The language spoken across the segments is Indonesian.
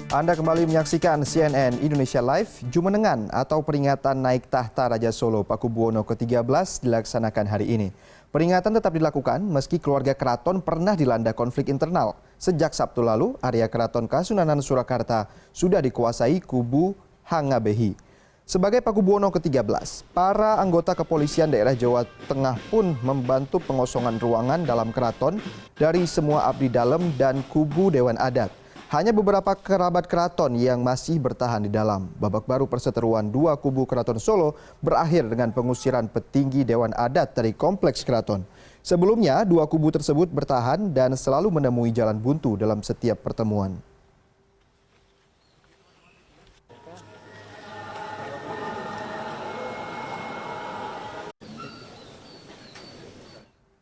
Anda kembali menyaksikan CNN Indonesia Live. Jumenengan atau peringatan naik tahta Raja Solo Pakubuwono ke-13 dilaksanakan hari ini. Peringatan tetap dilakukan meski keluarga keraton pernah dilanda konflik internal. Sejak Sabtu lalu, area Keraton Kasunanan Surakarta sudah dikuasai kubu Hangabehi. Sebagai Pakubuwono ke-13, para anggota kepolisian daerah Jawa Tengah pun membantu pengosongan ruangan dalam keraton dari semua abdi dalam dan kubu Dewan Adat. Hanya beberapa kerabat keraton yang masih bertahan di dalam. Babak baru perseteruan dua kubu Keraton Solo berakhir dengan pengusiran petinggi Dewan Adat dari kompleks keraton. Sebelumnya, dua kubu tersebut bertahan dan selalu menemui jalan buntu dalam setiap pertemuan.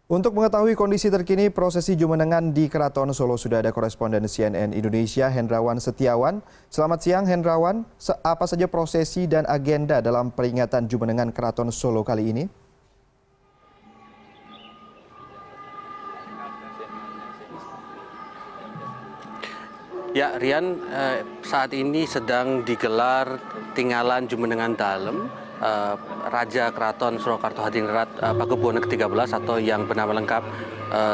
Untuk mengetahui kondisi terkini prosesi Jumenengan di Keraton Solo sudah ada koresponden CNN Indonesia Hendrawan Setiawan. Selamat siang Hendrawan, apa saja prosesi dan agenda dalam peringatan Jumenengan Keraton Solo kali ini? Ya Rian, saat ini sedang digelar tinggalan Jumenengan Dalem. Raja Keraton Surakarta Hadiningrat Pakubuwono ke-13 atau yang bernama lengkap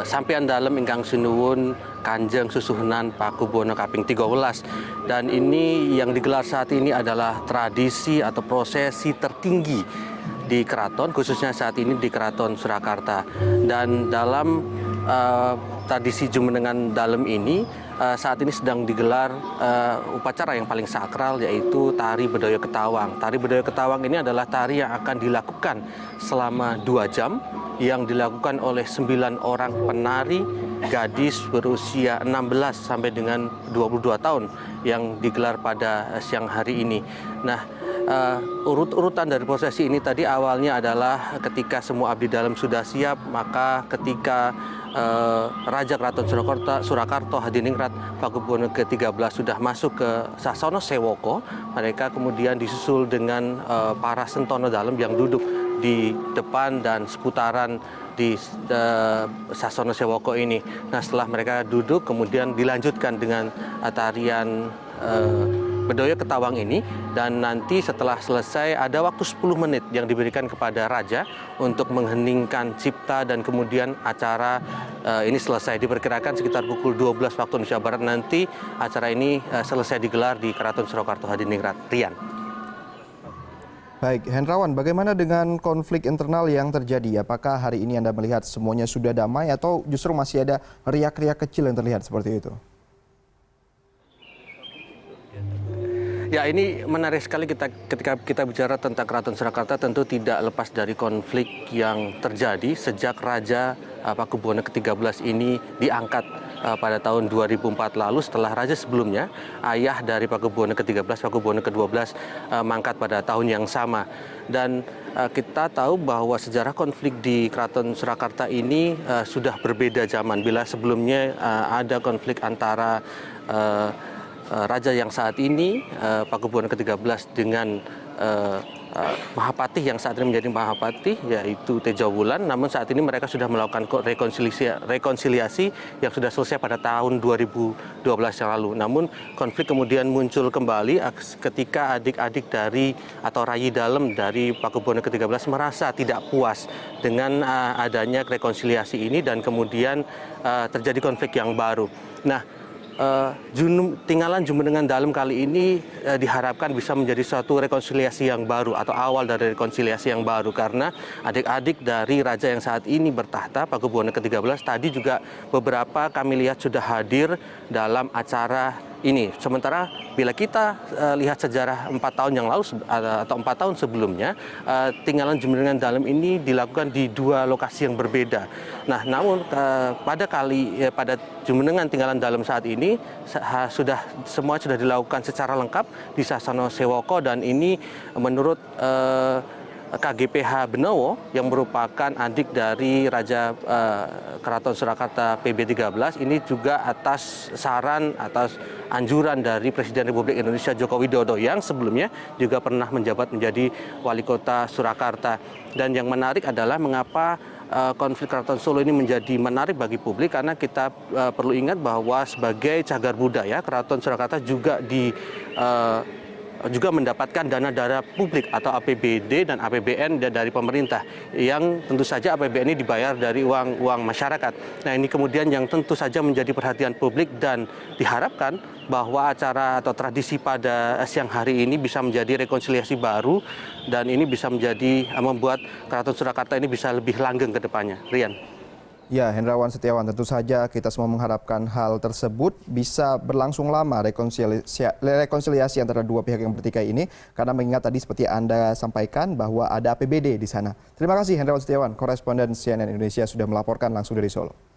Sampean Dalem Ingkang Sinuwun Kanjeng Susuhunan Pakubuwono kaping 13. Dan ini yang digelar saat ini adalah tradisi atau prosesi tertinggi di keraton, khususnya saat ini di Keraton Surakarta. Dan dalam tradisi Jumenengan Dalem ini saat ini sedang digelar upacara yang paling sakral, yaitu tari Bedoyo Ketawang. Tari Bedoyo Ketawang ini adalah tari yang akan dilakukan selama 2 jam, yang dilakukan oleh 9 orang penari gadis berusia 16 sampai dengan 22 tahun yang digelar pada siang hari ini. Nah, urut-urutan dari prosesi ini tadi awalnya adalah ketika semua abdi dalam sudah siap, maka ketika Raja Keraton Surakarta Hadiningrat Pakubuwono ke-13 sudah masuk ke Sasono Sewoko, mereka kemudian disusul dengan para sentono dalam yang duduk di depan dan seputaran di Sasono Sewoko ini. Nah, setelah mereka duduk kemudian dilanjutkan dengan tarian Bedoyo Ketawang ini, dan nanti setelah selesai ada waktu 10 menit yang diberikan kepada Raja untuk mengheningkan cipta, dan kemudian acara ini selesai. Diperkirakan sekitar pukul 12 waktu Indonesia Barat nanti acara ini selesai digelar di Keraton Surakarta Hadiningrat. Rian. Baik, Hendrawan, bagaimana dengan konflik internal yang terjadi? Apakah hari ini Anda melihat semuanya sudah damai atau justru masih ada riak-riak kecil yang terlihat seperti itu? Ya, ini menarik sekali ketika kita bicara tentang Keraton Surakarta, tentu tidak lepas dari konflik yang terjadi sejak Raja Pakubuwono ke-13 ini diangkat pada tahun 2004 lalu, setelah raja sebelumnya, ayah dari Pakubuwono ke-13, Pakubuwono ke-12 mangkat pada tahun yang sama. Dan kita tahu bahwa sejarah konflik di Keraton Surakarta ini sudah berbeda zaman. Bila sebelumnya ada konflik antara Raja yang saat ini, Pakubuwono ke-13 dengan Mahapatih yang saat ini menjadi Mahapatih, yaitu Tejo Wulan. Namun saat ini mereka sudah melakukan rekonsiliasi yang sudah selesai pada tahun 2012 yang lalu. Namun konflik kemudian muncul kembali ketika adik-adik dari atau rayi dalem dari Pakubuwono ke-13 merasa tidak puas dengan adanya rekonsiliasi ini, dan kemudian terjadi konflik yang baru. Nah, tinggalan Jumenengan Dalem kali ini diharapkan bisa menjadi suatu rekonsiliasi yang baru atau awal dari rekonsiliasi yang baru, karena adik-adik dari raja yang saat ini bertahta Pakubuwono ke-13 tadi juga beberapa kami lihat sudah hadir dalam acara ini. Sementara bila kita lihat sejarah 4 tahun yang lalu atau 4 tahun sebelumnya, tinggalan Jumenengan Dalem ini dilakukan di 2 lokasi yang berbeda. Nah, namun pada Jumenengan tinggalan Dalem saat ini semua sudah dilakukan secara lengkap di Sasono Sewoko, dan ini menurut KGPH Benowo yang merupakan adik dari Raja Keraton Surakarta PB13 ini juga atas anjuran dari Presiden Republik Indonesia Joko Widodo yang sebelumnya juga pernah menjabat menjadi Wali Kota Surakarta. Dan yang menarik adalah mengapa konflik Keraton Solo ini menjadi menarik bagi publik karena kita perlu ingat bahwa sebagai cagar budaya Keraton Surakarta juga mendapatkan dana publik atau APBD dan APBN dari pemerintah yang tentu saja APBN ini dibayar dari uang masyarakat. Nah, ini kemudian yang tentu saja menjadi perhatian publik dan diharapkan bahwa acara atau tradisi pada siang hari ini bisa menjadi rekonsiliasi baru dan ini bisa membuat Keraton Surakarta ini bisa lebih langgeng ke depannya. Rian. Ya, Hendrawan Setiawan, tentu saja kita semua mengharapkan hal tersebut bisa berlangsung lama rekonsiliasi antara dua pihak yang bertikai ini, karena mengingat tadi seperti Anda sampaikan bahwa ada APBD di sana. Terima kasih Hendrawan Setiawan, koresponden CNN Indonesia sudah melaporkan langsung dari Solo.